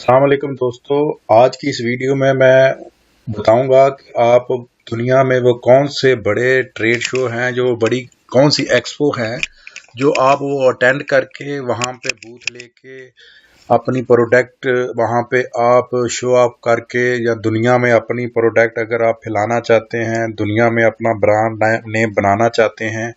अस्सलाम वालेकुम दोस्तों। आज की इस वीडियो में मैं बताऊंगा कि आप दुनिया में वो कौन से बड़े ट्रेड शो हैं, जो बड़ी कौन सी एक्सपो हैं जो आप वो अटेंड करके वहाँ पे बूथ लेके अपनी प्रोडक्ट वहाँ पे आप शो ऑफ करके, या दुनिया में अपनी प्रोडक्ट अगर आप फैलाना चाहते हैं, दुनिया में अपना ब्रांड नेम बनाना चाहते हैं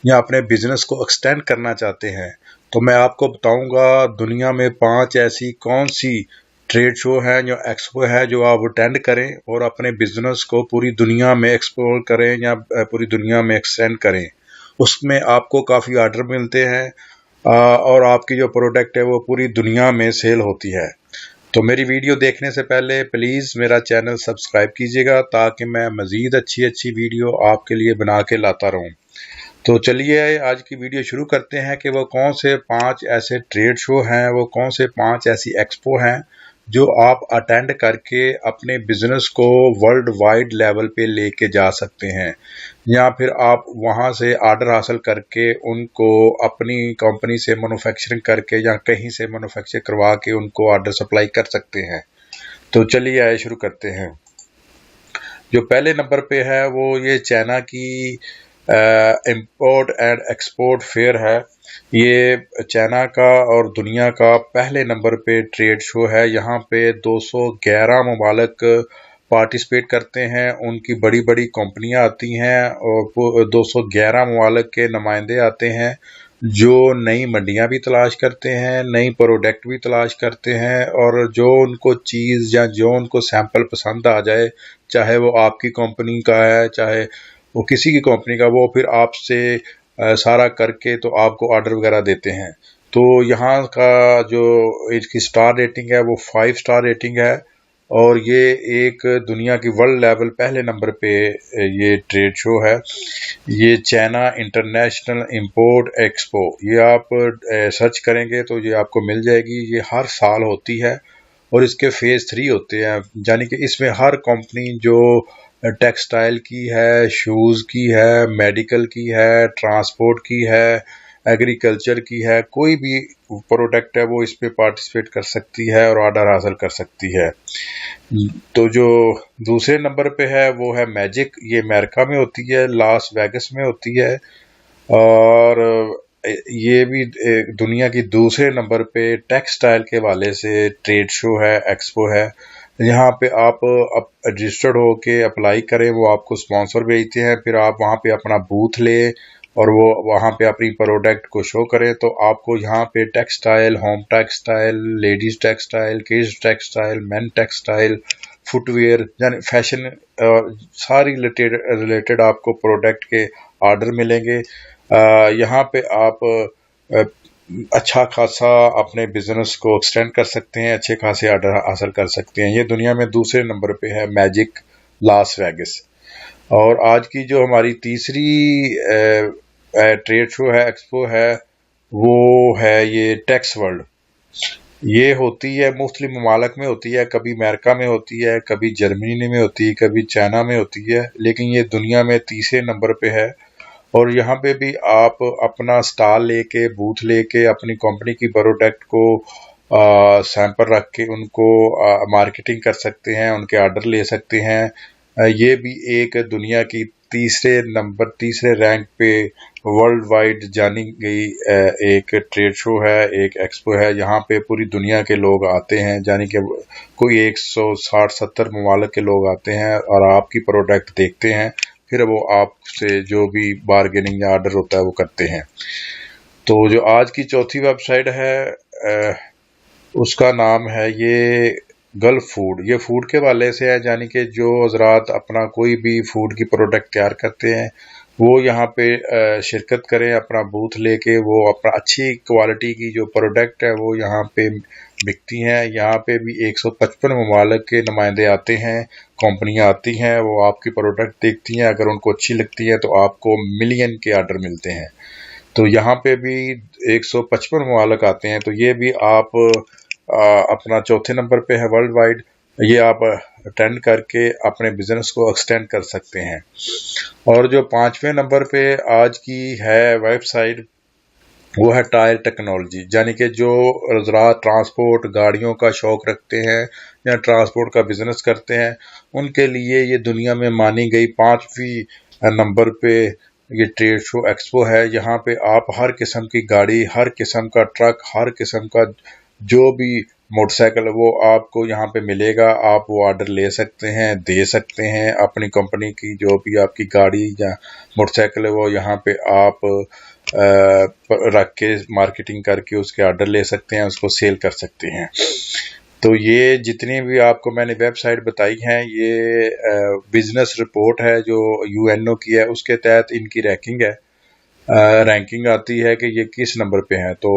या अपने बिजनेस को एक्सटेंड करना चाहते हैं, तो मैं आपको बताऊंगा दुनिया में 5 ऐसी कौन सी ट्रेड शो है जो एक्सपो है जो आप अटेंड करें और अपने बिजनेस को पूरी दुनिया में एक्सप्लोर करें या पूरी दुनिया में एक्सटेंड करें। उसमें आपको काफ़ी ऑर्डर मिलते हैं और आपकी जो प्रोडक्ट है वो पूरी दुनिया में सेल होती है। तो मेरी वीडियो देखने से पहले प्लीज़ मेरा चैनल सब्सक्राइब कीजिएगा ताकि मैं मज़ीद अच्छी अच्छी वीडियो आपके लिए बना के लाता रहूं। तो चलिए आज की वीडियो शुरू करते हैं कि वो कौन से 5 ऐसे ट्रेड शो हैं, वो कौन से 5 ऐसी एक्सपो हैं जो आप अटेंड करके अपने बिजनेस को वर्ल्ड वाइड लेवल पे लेके जा सकते हैं, या फिर आप वहां से ऑर्डर हासिल करके उनको अपनी कंपनी से मैन्युफैक्चरिंग करके या कहीं से मैन्युफैक्चर करवा के उनको ऑर्डर सप्लाई कर सकते हैं। तो चलिए आइए शुरू करते हैं। जो पहले नंबर पे है वो ये चाइना की इंपोर्ट एंड एक्सपोर्ट फेयर है। ये चाइना का और दुनिया का पहले नंबर पे ट्रेड शो है। यहाँ पे 211 ममालिक पार्टिसिपेट करते हैं, उनकी बड़ी बड़ी कंपनियां आती हैं और 211 ममालिक के नुमाइंदे आते हैं जो नई मंडियां भी तलाश करते हैं, नई प्रोडक्ट भी तलाश करते हैं, और जो उनको चीज़ या जो उनको सैंपल पसंद आ जाए, चाहे वो आपकी कंपनी का है चाहे वो किसी की कंपनी का, वो फिर आपसे सारा करके तो आपको ऑर्डर वगैरह देते हैं। तो यहाँ का जो इसकी स्टार रेटिंग है वो 5 स्टार रेटिंग है, और ये एक दुनिया की वर्ल्ड लेवल पहले नंबर पे ये ट्रेड शो है। ये चाइना इंटरनेशनल इंपोर्ट एक्सपो, ये आप सर्च करेंगे तो ये आपको मिल जाएगी। ये हर साल होती है और इसके फेज 3 होते हैं, यानी कि इसमें हर कंपनी जो टेक्सटाइल की है, शूज़ की है, मेडिकल की है, ट्रांसपोर्ट की है, एग्रीकल्चर की है, कोई भी प्रोडक्ट है वो इस पे पार्टिसिपेट कर सकती है और ऑर्डर हासिल कर सकती है। तो जो दूसरे नंबर पे है वो है मैजिक। ये अमेरिका में होती है, लास वेगस में होती है, और ये भी दुनिया की दूसरे नंबर पे टेक्सटाइल के वाले से ट्रेड शो है, एक्सपो है। यहाँ पे आप रजिस्टर्ड हो के अप्लाई करें, वो आपको स्पॉन्सर भेजते हैं, फिर आप वहाँ पे अपना बूथ ले और वो वहाँ पे अपनी प्रोडक्ट को शो करें। तो आपको यहाँ पे textile, home textile, ladies textile, kids textile, main textile, footwear यानी फैशन और सारी रिलेटेड आपको प्रोडक्ट के ऑर्डर मिलेंगे। यहाँ पे आप अच्छा खासा अपने बिजनेस को एक्सटेंड कर सकते हैं, अच्छे खासे ऑर्डर हासिल कर सकते हैं। ये दुनिया में दूसरे नंबर पे है मैजिक लास वेगस। और आज की जो हमारी तीसरी ट्रेड शो है, एक्सपो है, वो है ये टेक्स वर्ल्ड। ये होती है मुख्तलिफ ममालिक में होती है, कभी अमेरिका में होती है, कभी जर्मनी में होती है, कभी चाइना में होती है, लेकिन ये दुनिया में तीसरे नंबर पे है। और यहाँ पे भी आप अपना स्टॉल लेके, बूथ लेके अपनी कंपनी की प्रोडक्ट को सैंपल रख के उनको मार्केटिंग कर सकते हैं, उनके ऑर्डर ले सकते हैं। ये भी एक दुनिया की तीसरे रैंक पे वर्ल्ड वाइड जानी गई एक ट्रेड शो है, एक एक्सपो है। यहाँ पे पूरी दुनिया के लोग आते हैं, यानी कि कोई 160-70 ममालिक के लोग आते हैं और आपकी प्रोडक्ट देखते हैं, फिर वो आपसे जो भी बार्गेनिंग या ऑर्डर होता है वो करते हैं। तो जो आज की चौथी वेबसाइट है उसका नाम है ये गल्फ फूड। ये फूड के वाले से है, यानी कि जो हजरात अपना कोई भी फूड की प्रोडक्ट तैयार करते हैं वो यहाँ पे शिरकत करें, अपना बूथ लेके वो अपना अच्छी क्वालिटी की जो प्रोडक्ट है वो यहाँ पे बिकती हैं। यहाँ पे भी 155 ममालिक के नुमाइंदे आते हैं, कंपनियां आती हैं, वो आपकी प्रोडक्ट देखती हैं, अगर उनको अच्छी लगती है तो आपको मिलियन के ऑर्डर मिलते हैं। तो यहाँ पे भी 155 ममालिक आते हैं। तो ये भी आप अपना चौथे नंबर पे है वर्ल्ड वाइड। ये आप अटेंड करके अपने बिजनेस को एक्सटेंड कर सकते हैं। और जो 5वें नंबर पे आज की है वेबसाइट वो है टायर टेक्नोलॉजी, यानी कि जो ज़राअत ट्रांसपोर्ट गाड़ियों का शौक़ रखते हैं या ट्रांसपोर्ट का बिज़नेस करते हैं, उनके लिए ये दुनिया में मानी गई 5वीं नंबर पे ये ट्रेड शो एक्सपो है। यहाँ पे आप हर किस्म की गाड़ी, हर किस्म का ट्रक, हर किस्म का जो भी मोटरसाइकिल वो आपको यहाँ पे मिलेगा। आप वो ऑर्डर ले सकते हैं, दे सकते हैं। अपनी कंपनी की जो भी आपकी गाड़ी या मोटरसाइकिल है वो यहाँ पे आप रख के मार्केटिंग करके उसके ऑर्डर ले सकते हैं, उसको सेल कर सकते हैं। तो ये जितनी भी आपको मैंने वेबसाइट बताई हैं, ये बिजनेस रिपोर्ट है जो यूएनओ की है, उसके तहत इनकी रैंकिंग आती है कि ये किस नंबर पे हैं। तो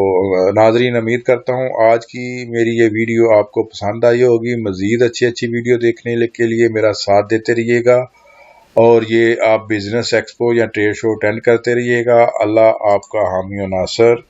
नाजरीन, उम्मीद करता हूँ आज की मेरी ये वीडियो आपको पसंद आई होगी। मज़ीद अच्छी वीडियो देखने के लिए मेरा साथ देते रहिएगा और ये आप बिजनेस एक्सपो या ट्रेड शो अटेंड करते रहिएगा। अल्लाह आपका हामी और नासर।